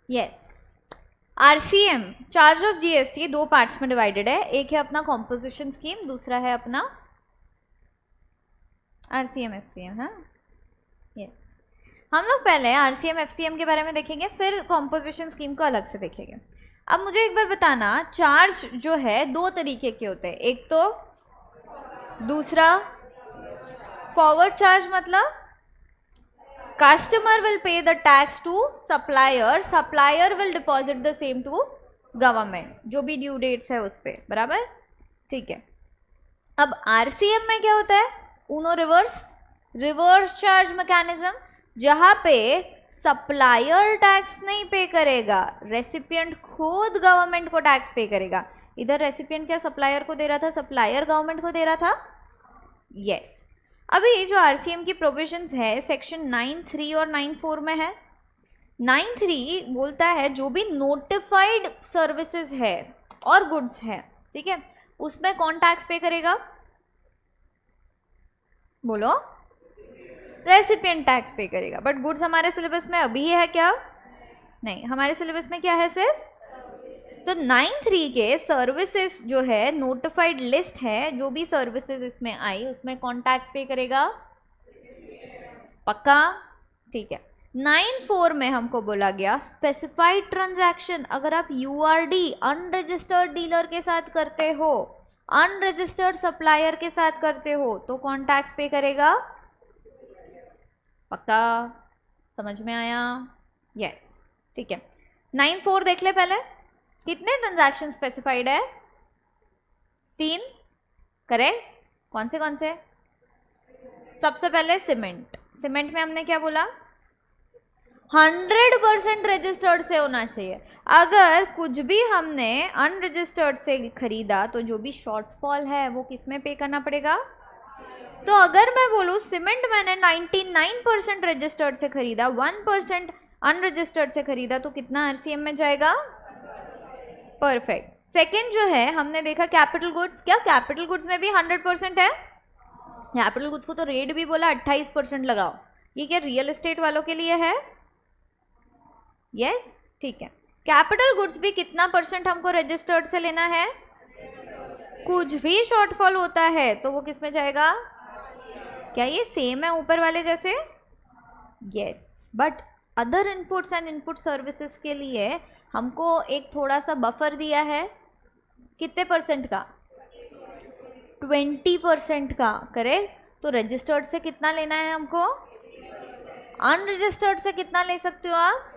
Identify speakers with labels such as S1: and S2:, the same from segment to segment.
S1: Yes, RCM charge of GST दो parts में divided है, एक है अपना कॉम्पोजिशन स्कीम, दूसरा है अपना आरसीएम एफसीएम। हाँ यस, हम लोग पहले आरसीएम एफसीएम के बारे में देखेंगे, फिर कॉम्पोजिशन स्कीम को अलग से देखेंगे। अब मुझे एक बार बताना, चार्ज जो है दो तरीके के होते हैं, एक तो दूसरा फॉरवर्ड चार्ज, मतलब customer will pay the tax to supplier, supplier will deposit the same to government, जो भी ड्यू डेट्स है उस पर, बराबर, ठीक है। अब आरसीएम में क्या होता है, उनो रिवर्स चार्ज मैकेनिज्म, जहां पे सप्लायर टैक्स नहीं पे करेगा, रेसिपिएंट खुद गवर्नमेंट को टैक्स पे करेगा। इधर रेसिपिएंट क्या सप्लायर को दे रहा था, सप्लायर गवर्नमेंट को दे रहा था, यस। अभी जो आरसीएम की प्रोविजंस है सेक्शन 9(3) और 9(4) में है। 9(3) बोलता है जो भी नोटिफाइड सर्विसेज है और गुड्स है, ठीक है, उसमें कौन टैक्स पे करेगा, बोलो, रेसिपिएंट टैक्स पे करेगा। बट गुड्स हमारे सिलेबस में अभी है क्या, नहीं, हमारे सिलेबस में क्या है सिर्फ, तो 9(3) के सर्विसेज जो है नोटिफाइड लिस्ट है, जो भी सर्विसेज इसमें आई उसमें कौन टैक्स पे करेगा, पक्का, ठीक है। 9(4) में हमको बोला गया स्पेसिफाइड ट्रांजैक्शन, अगर आप यूआरडी अनरजिस्टर्ड डीलर के साथ करते हो, अनरजिस्टर्ड सप्लायर के साथ करते हो, तो कौन टैक्स पे करेगा, पक्का, समझ में आया, यस, ठीक है। 9(4) देख ले पहले, कितने ट्रांजैक्शन स्पेसिफाइड है, 3, करेक्ट, कौन से, सबसे पहले सीमेंट में हमने क्या बोला, 100% रजिस्टर्ड से होना चाहिए। अगर कुछ भी हमने अनरजिस्टर्ड से खरीदा तो जो भी शॉर्टफॉल है वो किस में पे करना पड़ेगा, तो अगर मैं बोलूँ सीमेंट मैंने 99% रजिस्टर्ड से खरीदा, 1% अनरजिस्टर्ड से खरीदा, तो कितना आरसीएम में जाएगा, परफेक्ट। सेकंड जो है हमने देखा कैपिटल गुड्स, क्या कैपिटल गुड्स में भी 100% है, कैपिटल गुड्स को तो रेट भी बोला 28% लगाओ, ये क्या रियल एस्टेट वालों के लिए है, यस, ठीक है। कैपिटल गुड्स भी कितना परसेंट हमको रजिस्टर्ड से लेना है, कुछ भी शॉर्टफॉल होता है तो वो किस में जाएगा, क्या ये सेम है ऊपर वाले जैसे, yes, but other inputs and input services के लिए हमको एक थोड़ा सा बफर दिया है, कितने परसेंट का, 20% का, करेक्ट। तो रजिस्टर्ड से कितना लेना है हमको, अनरजिस्टर्ड से कितना ले सकते हो आप,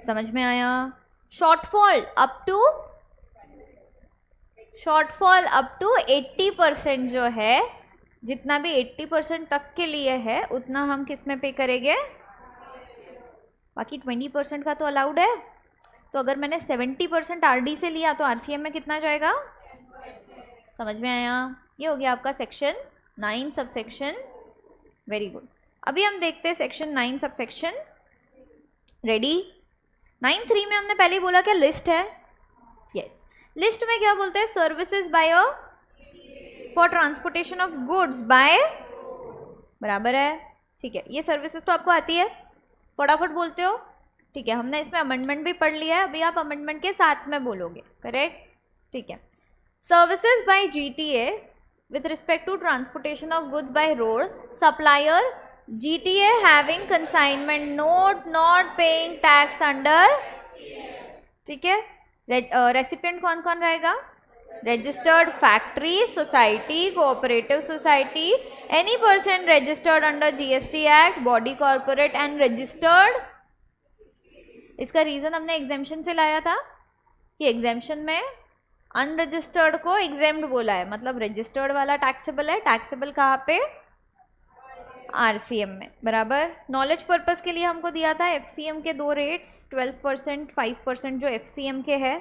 S1: समझ में आया। शॉर्टफॉल अप टू 80% जो है, जितना भी 80% तक के लिए है उतना हम किस में पे करेंगे, बाकी 20% का तो अलाउड है। तो अगर मैंने 70% आरडी से लिया तो आरसीएम में कितना जाएगा, समझ में आया। ये हो गया आपका सेक्शन 9 सबसेक्शन, वेरी गुड। अभी हम देखते हैं सेक्शन 9 सबसेक्शन, रेडी। 9(3) में हमने पहले ही बोला क्या लिस्ट है, यस, लिस्ट में क्या बोलते हैं, services by for transportation of goods by, बराबर है, ठीक है। ये सर्विसेज तो आपको आती है, फटाफट बोलते हो, ठीक है। हमने इसमें अमेंडमेंट भी पढ़ लिया है, अभी आप अमेंडमेंट के साथ में बोलोगे, करेक्ट, ठीक है। Services bye GTA with respect to transportation of goods by road, supplier GTA having consignment note not paying tax under, ठीक है। रेसिपिएंट कौन कौन रहेगा, registered factory, society, cooperative society, any person registered under GST act, body corporate and registered. इसका reason हमने exemption से लाया था कि एग्जेम्पशन में अनरजिस्टर्ड को एग्जेम्प्ट बोला है, मतलब रजिस्टर्ड वाला टैक्सेबल है, टैक्सेबल कहाँ पे, आरसीएम में, बराबर। नॉलेज पर्पस के लिए हमको दिया था एफसीएम के दो रेट्स, 12%, 5% जो एफसीएम के है,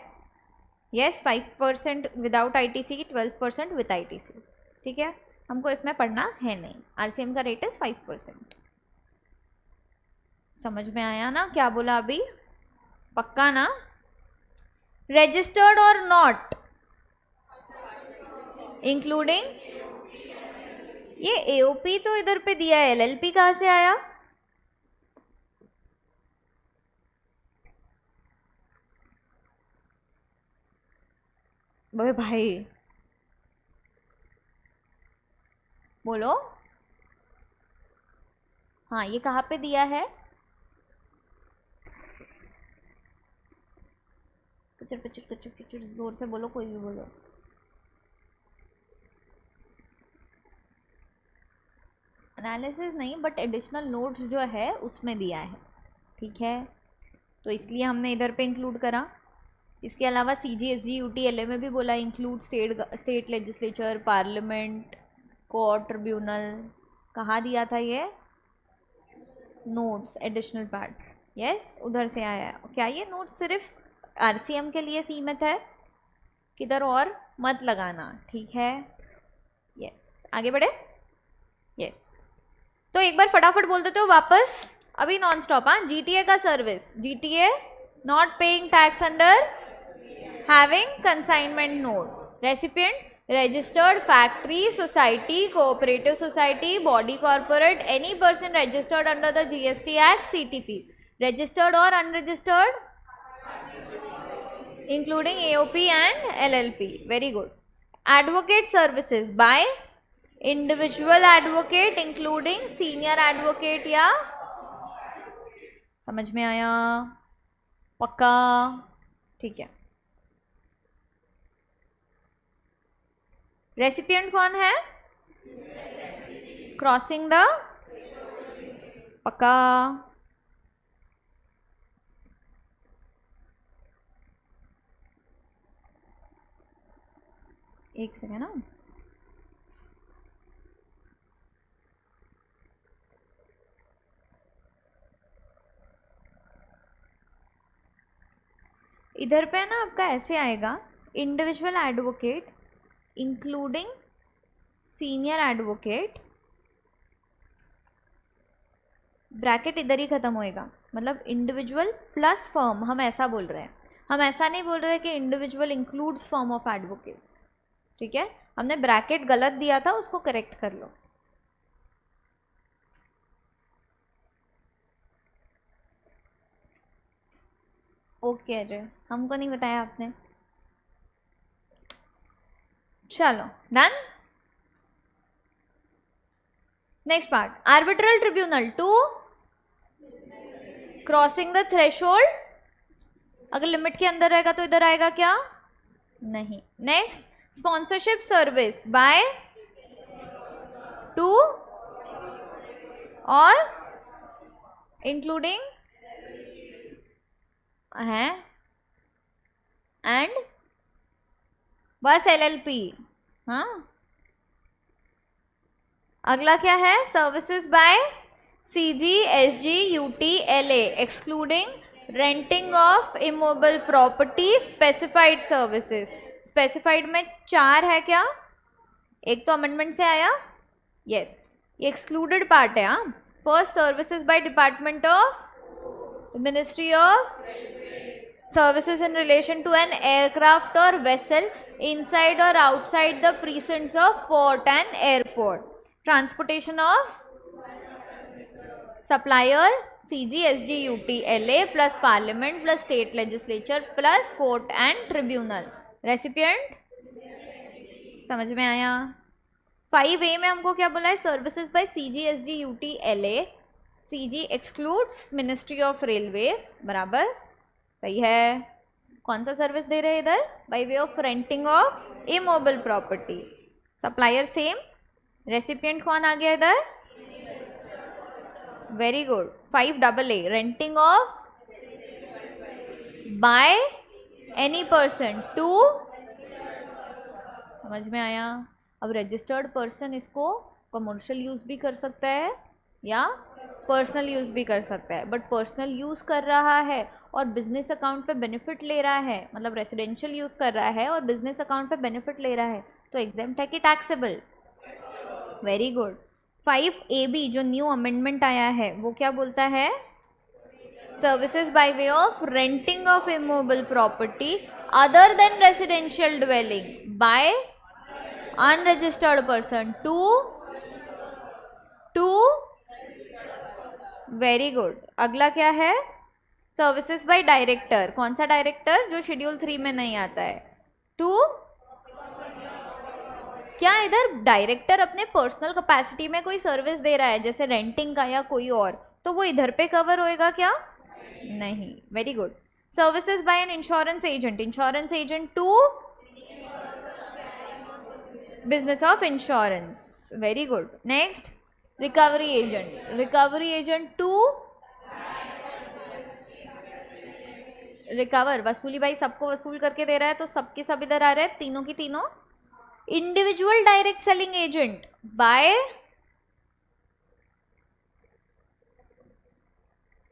S1: yes, 5% without ITC, 12% with ITC, ठीक है। हमको इसमें पढ़ना है नहीं, आरसीएम का रेट इज 5%, समझ में आया ना क्या बोला अभी, पक्का ना। रजिस्टर्ड और नॉट इंक्लूडिंग, ये एओपी तो इधर पे दिया है, एलएलपी कहाँ से आया, भाई बोलो। हाँ, ये कहाँ पे दिया है? कचर कचर कचर कचर, जोर से बोलो, कोई भी बोलो। एनालिसिस नहीं, बट एडिशनल नोट्स जो है उसमें दिया है, ठीक है, तो इसलिए हमने इधर पे इंक्लूड करा। इसके अलावा CGSG-UT-LA में भी बोला include state legislature, parliament, court, tribunal. कहाँ दिया था ये? नोट्स, एडिशनल पार्ट, यस, उधर से आया है। क्या ये नोट्स सिर्फ RCM के लिए सीमित है? किधर और मत लगाना, ठीक है, यस। आगे बढ़े, यस। तो एक बार फटाफट बोल देते हो वापस, अभी नॉन स्टॉप। हाँ, GTA का service, GTA not paying tax under having consignment note. Recipient registered factory, society, cooperative society, body corporate, any person registered under the GST Act, CTP, registered or unregistered, including AOP and LLP. Very good. Advocate services by individual advocate including senior advocate, या समझ में आया? पक्का? ठीक है। Recipient कौन है? Crossing the, पक्का? एक सेकेंड ना, इधर पे ना आपका ऐसे आएगा, individual advocate including senior advocate, bracket इधर ही खत्म होएगा, मतलब इंडिविजुअल प्लस फर्म, हम ऐसा बोल रहे हैं। हम ऐसा नहीं बोल रहे कि individual includes firm of advocates, ठीक है, हमने ब्रैकेट गलत दिया था, उसको करेक्ट कर लो। ओके अजय, हमको नहीं बताया आपने। चलो done. Next part, arbitral tribunal to crossing the threshold. अगर लिमिट के अंदर रहेगा तो इधर आएगा क्या? नहीं। Next, sponsorship service by to और इंक्लूडिंग है एंड बस LLP। हाँ, अगला क्या है? Services by CGSG-UT-LA excluding renting of immovable property, specified services. Specified में 4 है क्या? एक तो अमेंडमेंट से आया, यस, ये एक्सक्लूडेड पार्ट है। हाँ, first, services by department of ministry of services in relation to an aircraft और vessel inside or outside the precincts of port and airport. Transportation of supplier CGSG-UT-LA plus parliament plus state legislature plus court and tribunal. Recipient समझ में आया? 5A में हमको क्या बोला है? Services by CGSG-UT-LA, CG excludes ministry of railways, बराबर, सही है। कौन सा सर्विस दे रहे हैं इधर? By way of renting of immovable property. Supplier same, recipient कौन आ गया इधर? Very good. 5AA, renting of by any person to, समझ में आया? अब रजिस्टर्ड पर्सन इसको कमर्शियल यूज भी कर सकता है या पर्सनल यूज भी कर सकता है, बट पर्सनल यूज कर रहा है और बिजनेस अकाउंट पे बेनिफिट ले रहा है, मतलब रेसिडेंशियल यूज कर रहा है और बिजनेस अकाउंट पे बेनिफिट ले रहा है, तो एग्जेम्प्ट है कि टैक्सेबल? Very good. 5AB जो न्यू अमेंडमेंट आया है वो क्या बोलता है? Services by way of renting of immovable property other than residential dwelling by unregistered person to very good. अगला क्या है? Services by director. कौन सा डायरेक्टर? जो शेड्यूल 3 में नहीं आता है, टू क्या इधर डायरेक्टर अपने पर्सनल कैपेसिटी में कोई सर्विस दे रहा है जैसे रेंटिंग का या कोई और, तो वो इधर पे कवर होएगा क्या? नहीं. Very good. Services by an insurance agent to business of insurance. Very good. Next, recovery agent to recover. वसूली भाई सबको वसूल करके दे रहा है तो सबके सब इधर आ रहे हैं, तीनों की तीनों. Individual direct selling agent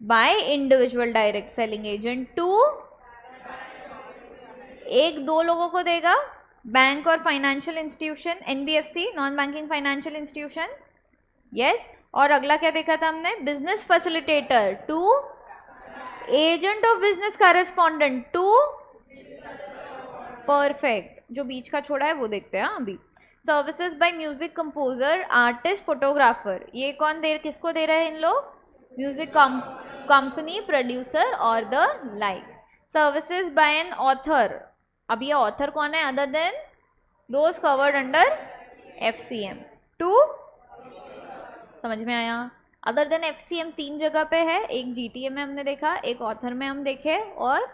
S1: by individual direct selling agent to, एक दो लोगों को देगा, बैंक और financial institution, NBFC, non banking financial institution. Yes. और अगला क्या देखा था हमने? Business facilitator to agent of business correspondent to. Perfect. जो बीच का छोड़ा है वो देखते हैं अभी. Services by music composer, artist, photographer. ये कौन किसको दे रहे हैं इन लोग? म्यूजिक कंपनी, प्रोड्यूसर और the like. Services by an author. अब ये ऑथर कौन है? Other than those covered under FCM to. समझ में आया? अदर देन FCM 3 जगह पे है. एक GTA में हमने देखा, एक ऑथर में हम देखे, और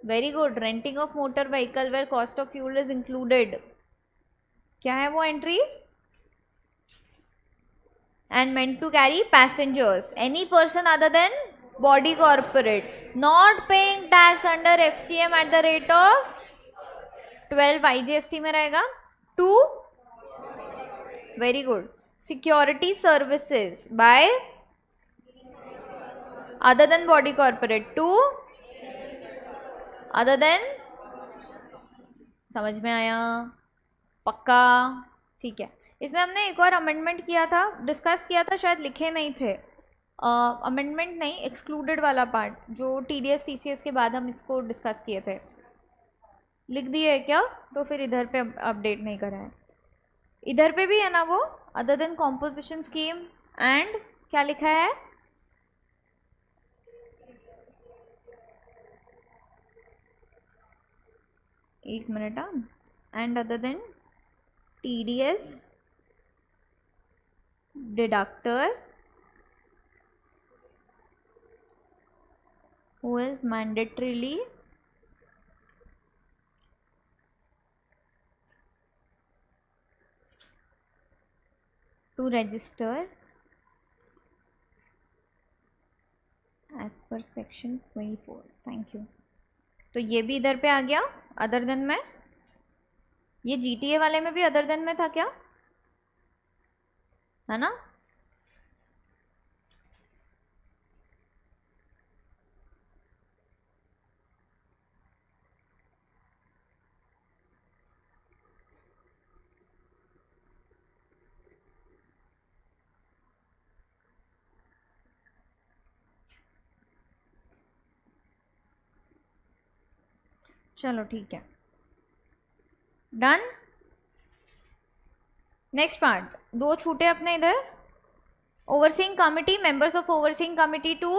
S1: very good, renting of motor vehicle where cost of fuel is included. क्या है वो entry? And meant to carry passengers, any person other than body corporate, not paying tax under FCM at the rate of 12 IGST में रहेगा. To. Very good. Security services by other than body corporate to other than. समझ में आया? पक्का? ठीक है. इसमें हमने एक और अमेंडमेंट किया था, डिस्कस किया था, शायद लिखे नहीं थे. अमेंडमेंट नहीं, एक्सक्लूडेड वाला पार्ट जो TDS TCS के बाद हम इसको डिस्कस किए थे. लिख दिए है क्या? तो फिर इधर पे अपडेट नहीं करा है. इधर पे भी है ना वो, other than composition scheme and क्या लिखा है? एक minute. And other than TDS deductor who is mandatorily to register as per section 24. Thank you. तो ये भी इधर पे आ गया अदर देन में. ये GTA वाले में भी अदर देन में था क्या? है ना? चलो ठीक है. डन. नेक्स्ट पार्ट, दो छूटे अपने इधर. Overseeing committee, members of overseeing committee to.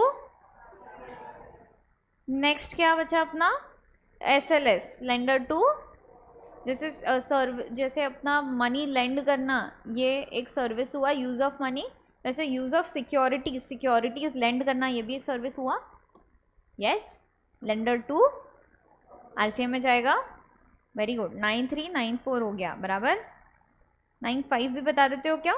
S1: Next क्या बचा अपना? SLS, lender to. जैसे अपना मनी लेंड करना, ये एक सर्विस हुआ, यूज ऑफ मनी. वैसे यूज ऑफ सिक्योरिटीज लेंड करना, ये भी एक सर्विस हुआ. यस. लेंडर टू RCM में जाएगा. Very good. 9394 हो गया बराबर. 95 भी बता देते हो क्या?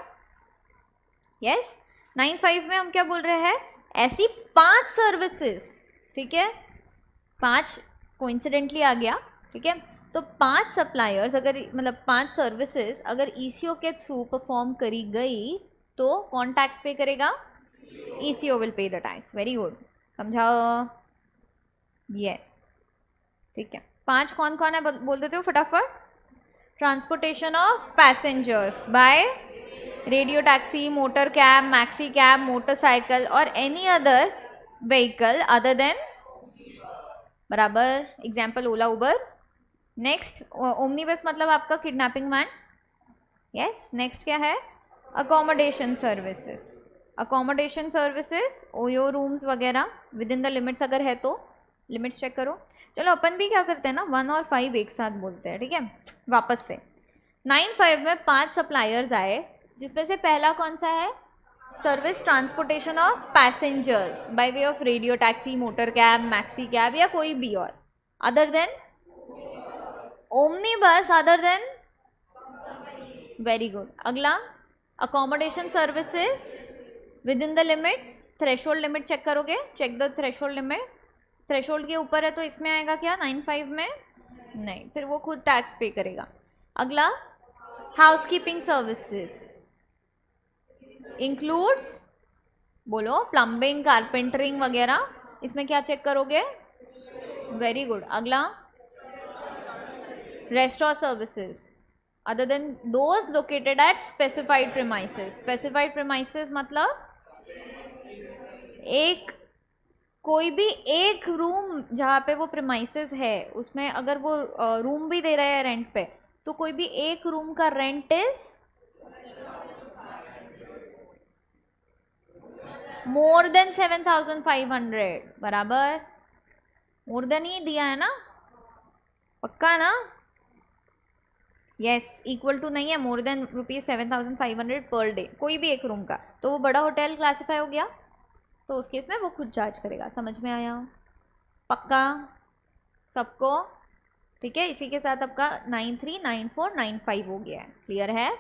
S1: यस. 95 में हम क्या बोल रहे हैं? ऐसी 5 सर्विसेज. ठीक है, 5 कोइंसिडेंटली आ गया. ठीक है, तो 5 सप्लायर्स अगर, मतलब 5 सर्विसेज अगर ECO के थ्रू परफॉर्म करी गई तो कौन टैक्स पे करेगा? ECO will pay the tax. Very good. समझाओ? यस. ठीक है. 5 कौन कौन है बोल देते हो फटाफट? Transportation of passengers by radio taxi, motor cab, maxi cab, motorcycle और any other vehicle other than. बराबर. Example Ola, Uber. Next omni bus मतलब आपका किडनैपिंग वैन. यस. नेक्स्ट क्या है? Accommodation services. ओयो रूम्स वगैरह विद इन द लिमिट्स, अगर है तो लिमिट्स चेक करो. चलो अपन भी क्या करते हैं ना, 1 और 5 एक साथ बोलते हैं, ठीक है। वापस से 9-5 में 5 सप्लायर्स आए, जिसमें से पहला कौन सा है, service transportation of passengers by way of radio taxi, motor cab, maxi cab या कोई भी और, other than omni bus, other than, very good. अगला accommodation services within the limits, threshold limit check करोगे, check the threshold limit, threshold के ऊपर है तो इसमें आएगा क्या 9-5 में, नहीं, फिर वो खुद टैक्स पे करेगा। अगला हाउसकीपिंग सर्विसेज इंक्लूड्स, बोलो, प्लम्बिंग, कारपेंटरिंग वगैरह, इसमें क्या चेक करोगे, वेरी गुड। अगला restaurant services other than those located at specified premises, specified premises मतलब एक, कोई भी एक रूम जहाँ पे वो प्रीमाइसेस है उसमें अगर वो रूम भी दे रहे हैं रेंट पे, तो कोई भी एक रूम का रेंट इज मोर देन 7,500, बराबर, मोर देन ही दिया है ना, पक्का ना, यस, इक्वल टू नहीं है, मोर देन ₹7,500 पर डे, कोई भी एक रूम का, तो वो बड़ा होटल क्लासीफाई हो गया, तो उस केस में वो खुद चार्ज करेगा। समझ में आया, पक्का सबको, ठीक है। इसी के साथ आपका 9.3, 9.4, 9.5 हो गया है, क्लियर है।